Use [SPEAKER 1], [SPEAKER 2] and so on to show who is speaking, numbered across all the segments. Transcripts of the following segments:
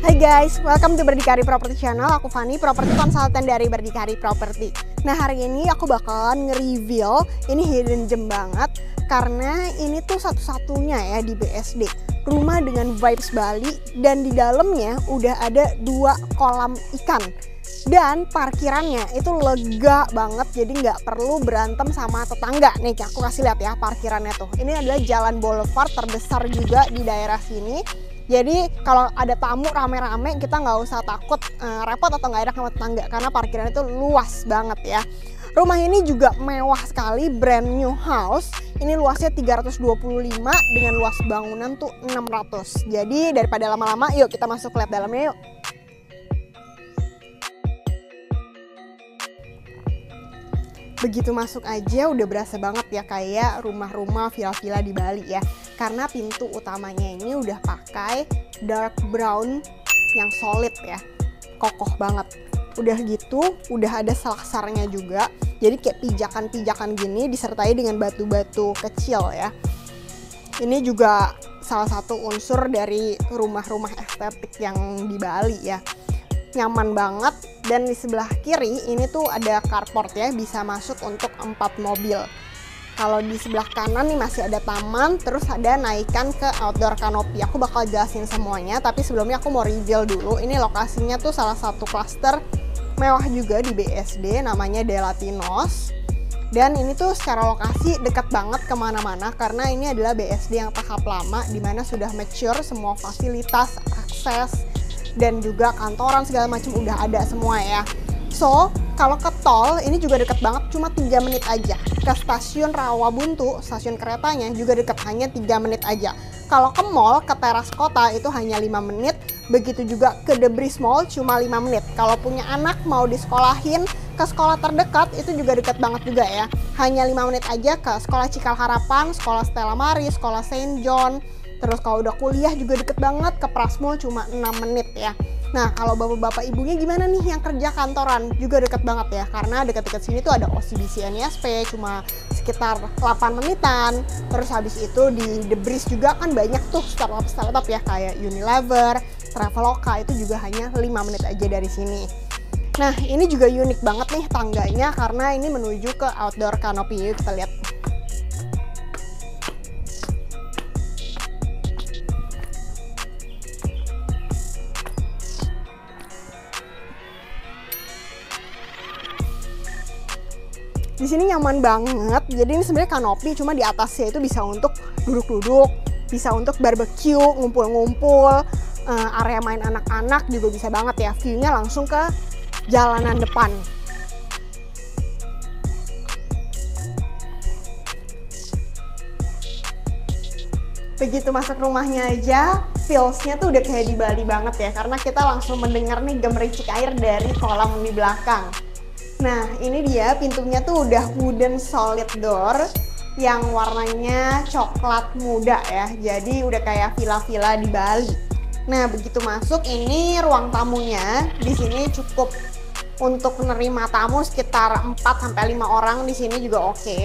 [SPEAKER 1] Hai guys, welcome to Berdikari Property Channel. Aku Fani, property consultant dari Berdikari Property. Nah, hari ini aku bakalan nge-reveal, ini hidden gem banget karena ini tuh satu-satunya ya di BSD. Rumah dengan vibes Bali dan di dalamnya udah ada 2 kolam ikan. Dan parkirannya itu lega banget, jadi nggak perlu berantem sama tetangga. Nih, aku kasih lihat ya parkirannya tuh. Ini adalah jalan boulevard terbesar juga di daerah sini. Jadi kalau ada tamu rame-rame kita nggak usah takut repot atau nggak enak sama tetangga karena parkirannya itu luas banget ya. Rumah ini juga mewah sekali, brand new house. Ini luasnya 325 dengan luas bangunan tuh 600. Jadi daripada lama-lama, yuk kita masuk lihat dalamnya yuk. Begitu masuk aja udah berasa banget ya kayak rumah-rumah villa-villa di Bali ya. Karena pintu utamanya ini udah pakai dark brown yang solid ya. Kokoh banget. Udah gitu, udah ada selasarnya juga. Jadi kayak pijakan-pijakan gini disertai dengan batu-batu kecil ya. Ini juga salah satu unsur dari rumah-rumah estetik yang di Bali ya. Nyaman banget, dan di sebelah kiri ini tuh ada carport ya, bisa masuk untuk 4 mobil. Kalau di sebelah kanan nih masih ada taman, terus ada naikan ke outdoor canopy. Aku bakal jelasin semuanya, tapi sebelumnya aku mau reveal dulu. Ini lokasinya tuh salah satu klaster mewah juga di BSD, namanya De Latinos. Dan ini tuh secara lokasi dekat banget kemana-mana karena ini adalah BSD yang tahap lama, dimana sudah mature semua fasilitas, akses, dan juga kantoran segala macam udah ada semua ya. So, kalau ke tol ini juga deket banget, cuma 3 menit aja. Ke stasiun Rawabuntu, stasiun keretanya juga deket, hanya 3 menit aja. Kalau ke mall, ke teras kota itu hanya 5 menit. Begitu juga ke The Breeze Mall cuma 5 menit. Kalau punya anak mau disekolahin ke sekolah terdekat itu juga deket banget juga ya. Hanya 5 menit aja ke sekolah Cikal Harapan, sekolah Stella Maris, sekolah Saint John. Terus kalau udah kuliah juga deket banget ke Prasmul cuma 6 menit ya. Nah, kalau bapak-bapak ibunya gimana nih yang kerja kantoran? Juga deket banget ya, karena deket-deket sini tuh ada OCBC NISP cuma sekitar 8 menitan. Terus habis itu di The Breeze juga kan banyak tuh startup ya, kayak Unilever, Traveloka, itu juga hanya 5 menit aja dari sini. Nah, ini juga unik banget nih tangganya karena ini menuju ke outdoor canopy. Yuk kita lihat. Di sini nyaman banget, jadi ini sebenarnya kanopi, cuma di atasnya itu bisa untuk duduk-duduk, bisa untuk barbecue, ngumpul-ngumpul, area main anak-anak juga bisa banget ya, view-nya langsung ke jalanan depan. Begitu masuk rumahnya aja, feels-nya tuh udah kayak di Bali banget ya, karena kita langsung mendengar nih gemericik air dari kolam di belakang. Nah, ini dia pintunya tuh udah wooden solid door yang warnanya coklat muda ya. Jadi udah kayak villa-villa di Bali. Nah, begitu masuk ini ruang tamunya. Di sini cukup untuk menerima tamu sekitar 4-5 orang, di sini juga oke.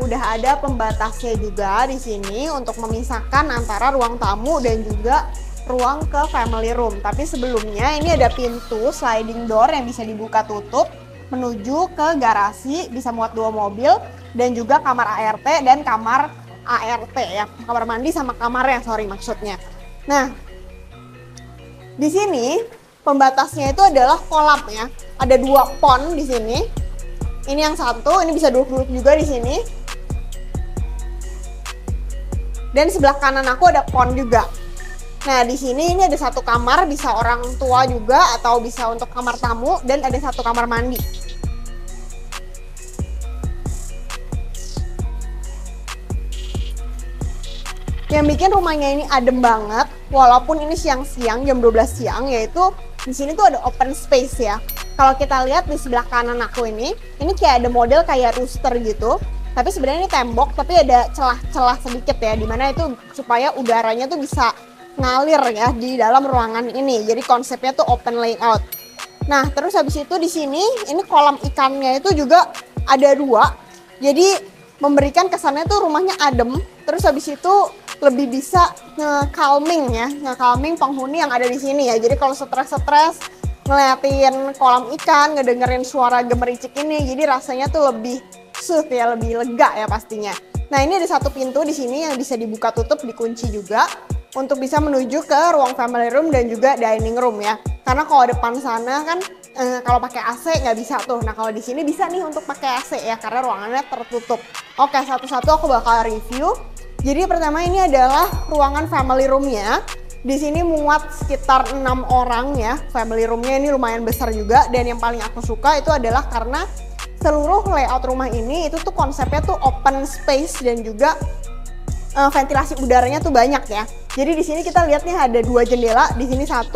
[SPEAKER 1] Udah ada pembatasnya juga di sini untuk memisahkan antara ruang tamu dan juga ruang ke family room. Tapi sebelumnya ini ada pintu sliding door yang bisa dibuka tutup menuju ke garasi, bisa muat 2 mobil, dan juga kamar ART dan kamar ART ya, kamar mandi sama kamarnya, maksudnya. Nah, di sini pembatasnya itu adalah kolam ya, ada 2 pond di sini. Ini yang satu, ini bisa duduk-duduk juga di sini. Dan sebelah kanan aku ada pond juga. Nah, di sini ini ada 1 kamar, bisa orang tua juga atau bisa untuk kamar tamu, dan ada 1 kamar mandi. Yang bikin rumahnya ini adem banget, walaupun ini siang-siang, jam 12 siang, yaitu di sini tuh ada open space ya. Kalau kita lihat di sebelah kanan aku ini kayak ada model kayak rooster gitu. Tapi sebenarnya ini tembok, tapi ada celah-celah sedikit ya, dimana itu supaya udaranya tuh bisa ngalir ya di dalam ruangan ini. Jadi konsepnya tuh open layout. Nah, terus habis itu di sini ini kolam ikannya itu juga ada 2. Jadi memberikan kesannya tuh rumahnya adem. Terus habis itu lebih bisa nge-calming ya, nge-calming penghuni yang ada di sini ya. Jadi kalau stres-stres ngeliatin kolam ikan, ngedengerin suara gemericik ini, jadi rasanya tuh lebih soothe ya, lebih lega ya pastinya. Nah ini ada satu pintu di sini yang bisa dibuka tutup, dikunci juga untuk bisa menuju ke ruang family room dan juga dining room ya. Karena kalau depan sana kan kalau pakai AC nggak bisa tuh. Nah kalau di sini bisa nih untuk pakai AC ya, karena ruangannya tertutup. Oke, satu-satu aku bakal review. Jadi pertama ini adalah ruangan family roomnya. Di sini muat sekitar 6 orang ya, family roomnya ini lumayan besar juga. Dan yang paling aku suka itu adalah karena seluruh layout rumah ini itu tuh konsepnya tuh open space dan juga ventilasi udaranya tuh banyak ya. Jadi di sini kita lihat nih ada 2 jendela, di sini 1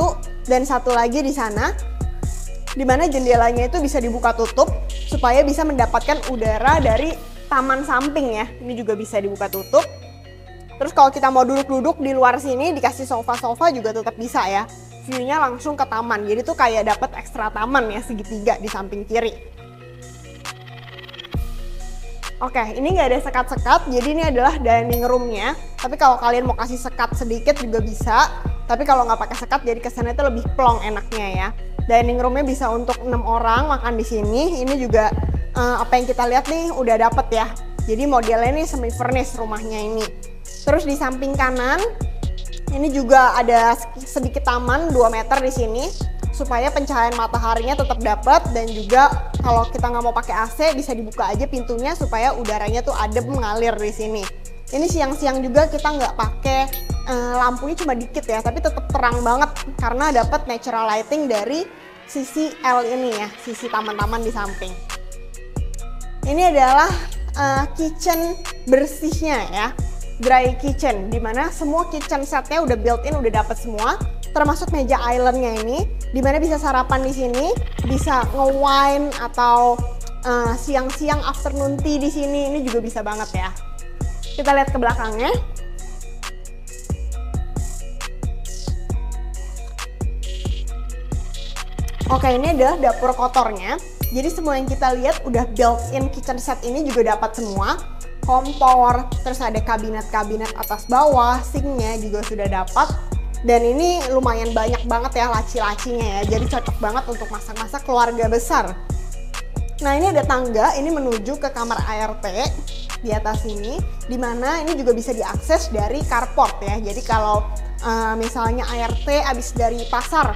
[SPEAKER 1] dan 1 lagi di sana. Dimana jendelanya itu bisa dibuka tutup supaya bisa mendapatkan udara dari taman samping ya. Ini juga bisa dibuka tutup. Terus kalau kita mau duduk-duduk di luar sini dikasih sofa-sofa juga tetap bisa ya. View-nya langsung ke taman. Jadi tuh kayak dapat ekstra taman ya, segitiga di samping kiri. Oke, ini nggak ada sekat-sekat, jadi ini adalah dining room-nya. Tapi kalau kalian mau kasih sekat sedikit juga bisa. Tapi kalau nggak pakai sekat, jadi kesannya itu lebih plong enaknya ya. Dining room-nya bisa untuk 6 orang makan di sini. Ini juga apa yang kita lihat nih udah dapet ya. Jadi modelnya ini semi furnished rumahnya ini. Terus di samping kanan, ini juga ada sedikit taman 2 meter di sini supaya pencahayaan mataharinya tetap dapat, dan juga kalau kita nggak mau pakai AC bisa dibuka aja pintunya supaya udaranya tuh adem mengalir di sini. Ini siang-siang juga kita nggak pakai lampunya cuma dikit ya, tapi tetap terang banget karena dapat natural lighting dari sisi L ini ya, sisi taman-taman di samping. Ini adalah kitchen bersihnya ya, dry kitchen, dimana semua kitchen setnya udah built-in, udah dapet semua, termasuk meja islandnya ini, dimana bisa sarapan di sini, bisa nge-wine atau siang-siang afternoon tea di sini, ini juga bisa banget ya. Kita lihat ke belakangnya. Oke, ini adalah dapur kotornya. Jadi semua yang kita lihat udah built-in kitchen set ini juga dapat semua. Kompor, terus ada kabinet-kabinet atas bawah, sinknya juga sudah dapat. Dan ini lumayan banyak banget ya laci-lacinya ya, jadi cocok banget untuk masak-masak keluarga besar. Nah ini ada tangga, ini menuju ke kamar ART di atas ini, dimana ini juga bisa diakses dari carport ya. Jadi kalau misalnya ART abis dari pasar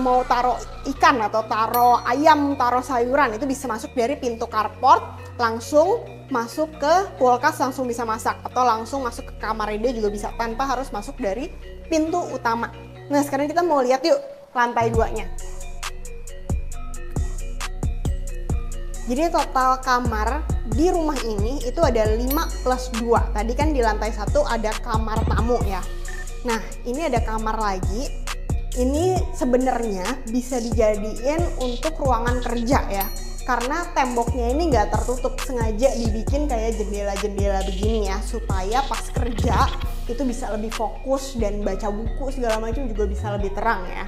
[SPEAKER 1] mau taruh ikan atau taruh ayam, taruh sayuran, itu bisa masuk dari pintu carport, langsung masuk ke kulkas, langsung bisa masak, atau langsung masuk ke kamar dia juga bisa tanpa harus masuk dari pintu utama. Nah sekarang kita mau lihat yuk lantai 2-nya. Jadi total kamar di rumah ini itu ada 5+2. Tadi kan di lantai 1 ada kamar tamu ya. Nah ini ada kamar lagi. Ini sebenarnya bisa dijadiin untuk ruangan kerja ya. Karena temboknya ini nggak tertutup, sengaja dibikin kayak jendela-jendela begini ya, supaya pas kerja itu bisa lebih fokus dan baca buku segala macam juga bisa lebih terang ya.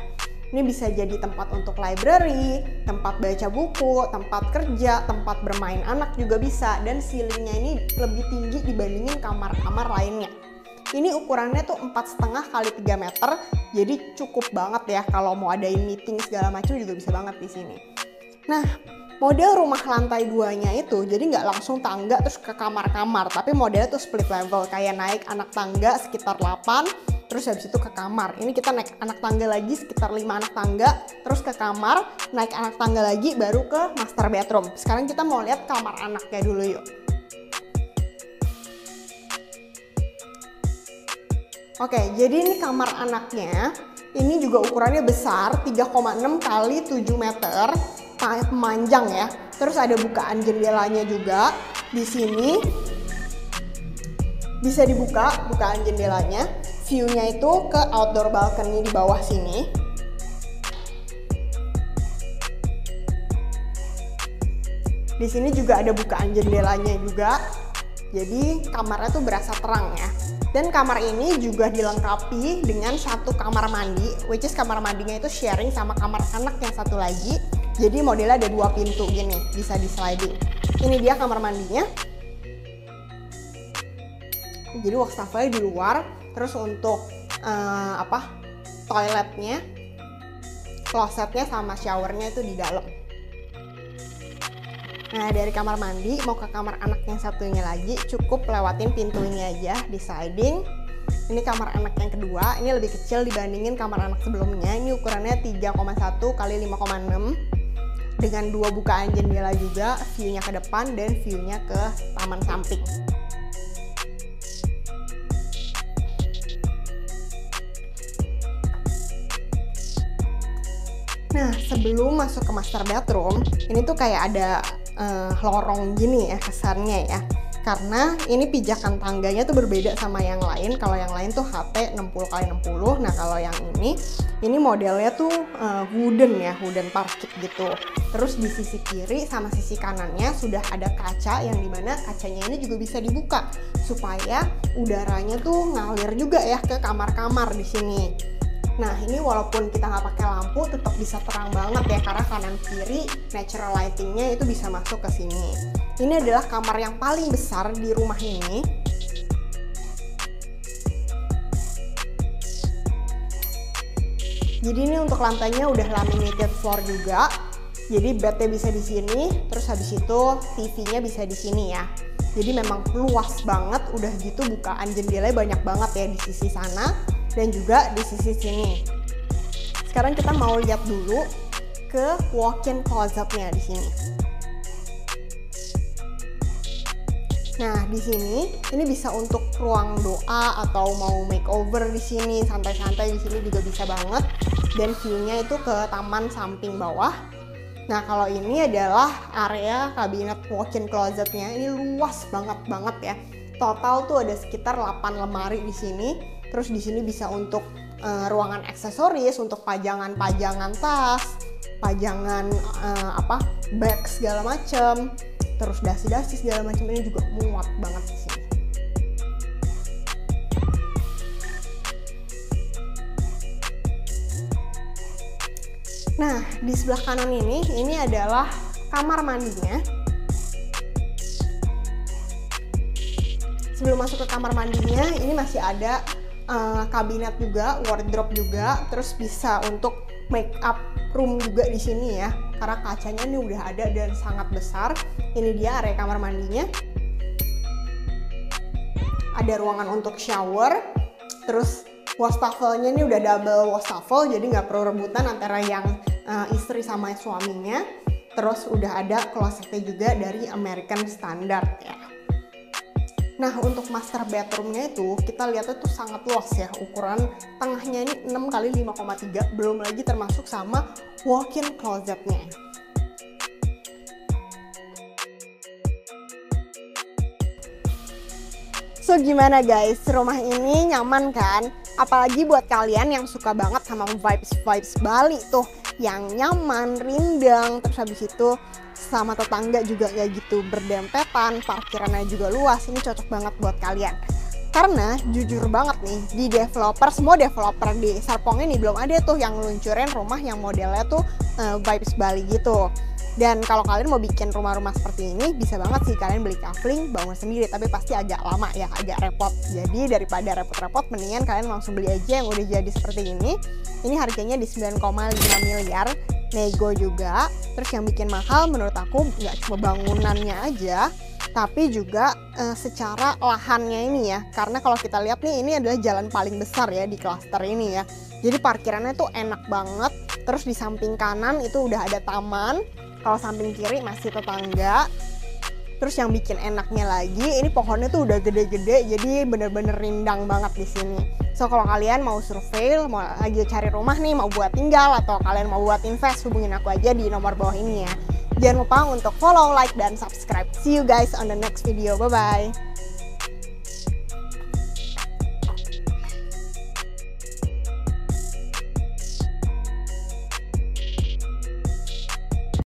[SPEAKER 1] Ini bisa jadi tempat untuk library, tempat baca buku, tempat kerja, tempat bermain anak juga bisa, dan ceilingnya ini lebih tinggi dibandingin kamar-kamar lainnya. Ini ukurannya tuh 4,5 kali 3 meter, jadi cukup banget ya kalau mau adain meeting segala macam juga bisa banget di sini. Nah, model rumah lantai 2-nya itu jadi nggak langsung tangga terus ke kamar-kamar, tapi modelnya tuh split level, kayak naik anak tangga sekitar 8, terus habis itu ke kamar. Ini kita naik anak tangga lagi sekitar 5 anak tangga, terus ke kamar, naik anak tangga lagi baru ke master bedroom. Sekarang kita mau lihat kamar anaknya dulu yuk. Oke, jadi ini kamar anaknya. Ini juga ukurannya besar, 3,6 kali 7 meter, panjang ya. Terus ada bukaan jendelanya juga di sini. Bisa dibuka bukaan jendelanya. View-nya itu ke outdoor balcony di bawah sini. Di sini juga ada bukaan jendelanya juga. Jadi kamarnya tuh berasa terang ya. Dan kamar ini juga dilengkapi dengan satu kamar mandi, which is kamar mandinya itu sharing sama kamar anak yang satu lagi. Jadi modelnya ada 2 pintu gini, bisa di sliding. Ini dia kamar mandinya. Jadi wastafelnya di luar, terus untuk toiletnya, klosetnya sama showernya itu di dalam. Nah, dari kamar mandi mau ke kamar anak yang satunya lagi, cukup lewatin pintu ini aja di sliding. Ini kamar anak yang kedua, ini lebih kecil dibandingin kamar anak sebelumnya. Ini ukurannya 3,1 kali 5,6 dengan 2 bukaan jendela juga, view-nya ke depan dan view-nya ke taman samping. Nah, sebelum masuk ke master bedroom, ini tuh kayak ada lorong gini ya kesannya ya. Karena ini pijakan tangganya tuh berbeda sama yang lain. Kalau yang lain tuh HT 60x60. Nah, kalau yang ini modelnya tuh wooden ya, wooden parkit gitu. Terus di sisi kiri sama sisi kanannya sudah ada kaca yang dimana kacanya ini juga bisa dibuka supaya udaranya tuh ngalir juga ya ke kamar-kamar di sini. Nah, ini walaupun kita nggak pakai lampu tetap bisa terang banget ya, karena kanan kiri natural lightingnya itu bisa masuk ke sini. Ini adalah kamar yang paling besar di rumah ini. Jadi ini untuk lantainya udah laminated floor juga. Jadi bednya bisa di sini, terus habis itu TV-nya bisa di sini ya. Jadi memang luas banget, udah gitu bukaan jendelanya banyak banget ya di sisi sana dan juga di sisi sini. Sekarang kita mau lihat dulu ke walk-in closet-nya di sini. Nah, di sini ini bisa untuk ruang doa atau mau makeover di sini, santai-santai di sini juga bisa banget. Dan view-nya itu ke taman samping bawah. Nah, kalau ini adalah area kabinet walk-in closet-nya. Ini luas banget ya. Total tuh ada sekitar 8 lemari di sini. Terus di sini bisa untuk ruangan aksesoris, untuk pajangan-pajangan tas, pajangan bag segala macem. Terus dasi-dasi segala macam, ini juga muat banget di sini. Nah, di sebelah kanan ini adalah kamar mandinya. Sebelum masuk ke kamar mandinya, ini masih ada kabinet juga, wardrobe juga, terus bisa untuk make up room juga di sini ya. Karena kacanya ini udah ada dan sangat besar. Ini dia area kamar mandinya. Ada ruangan untuk shower. Terus wastafelnya ini udah double wastafel, jadi nggak perlu rebutan antara yang istri sama suaminya. Terus udah ada klosetnya juga dari American Standard ya. Nah, untuk master bedroomnya itu kita lihatnya tuh sangat luas ya. Ukuran tengahnya ini 6 kali 5,3, belum lagi termasuk sama walk-in closetnya. So gimana guys, rumah ini nyaman kan? Apalagi buat kalian yang suka banget sama vibes Bali tuh, yang nyaman, rindang, terus habis itu sama tetangga juga kayak gitu berdempetan, parkirannya juga luas. Ini cocok banget buat kalian. Karena jujur banget nih, di semua developer di Serpong ini belum ada tuh yang luncurin rumah yang modelnya tuh vibes Bali gitu. Dan kalau kalian mau bikin rumah-rumah seperti ini, bisa banget sih kalian beli kafling, bangun sendiri, tapi pasti agak lama ya, agak repot. Jadi daripada repot-repot, mendingan kalian langsung beli aja yang udah jadi seperti ini. Ini harganya di 9,5 miliar, nego juga. Terus yang bikin mahal menurut aku nggak cuma bangunannya aja, tapi juga secara lahannya ini ya. Karena kalau kita lihat nih, ini adalah jalan paling besar ya di klaster ini ya. Jadi parkirannya tuh enak banget. Terus di samping kanan itu udah ada taman. Kalau samping kiri masih tetangga. Terus yang bikin enaknya lagi, ini pohonnya tuh udah gede-gede, jadi bener-bener rindang banget di sini. So kalau kalian mau survei, mau lagi cari rumah nih, mau buat tinggal atau kalian mau buat invest, hubungin aku aja di nomor bawah ini ya. Jangan lupa untuk follow, like, dan subscribe. See you guys on the next video. Bye-bye.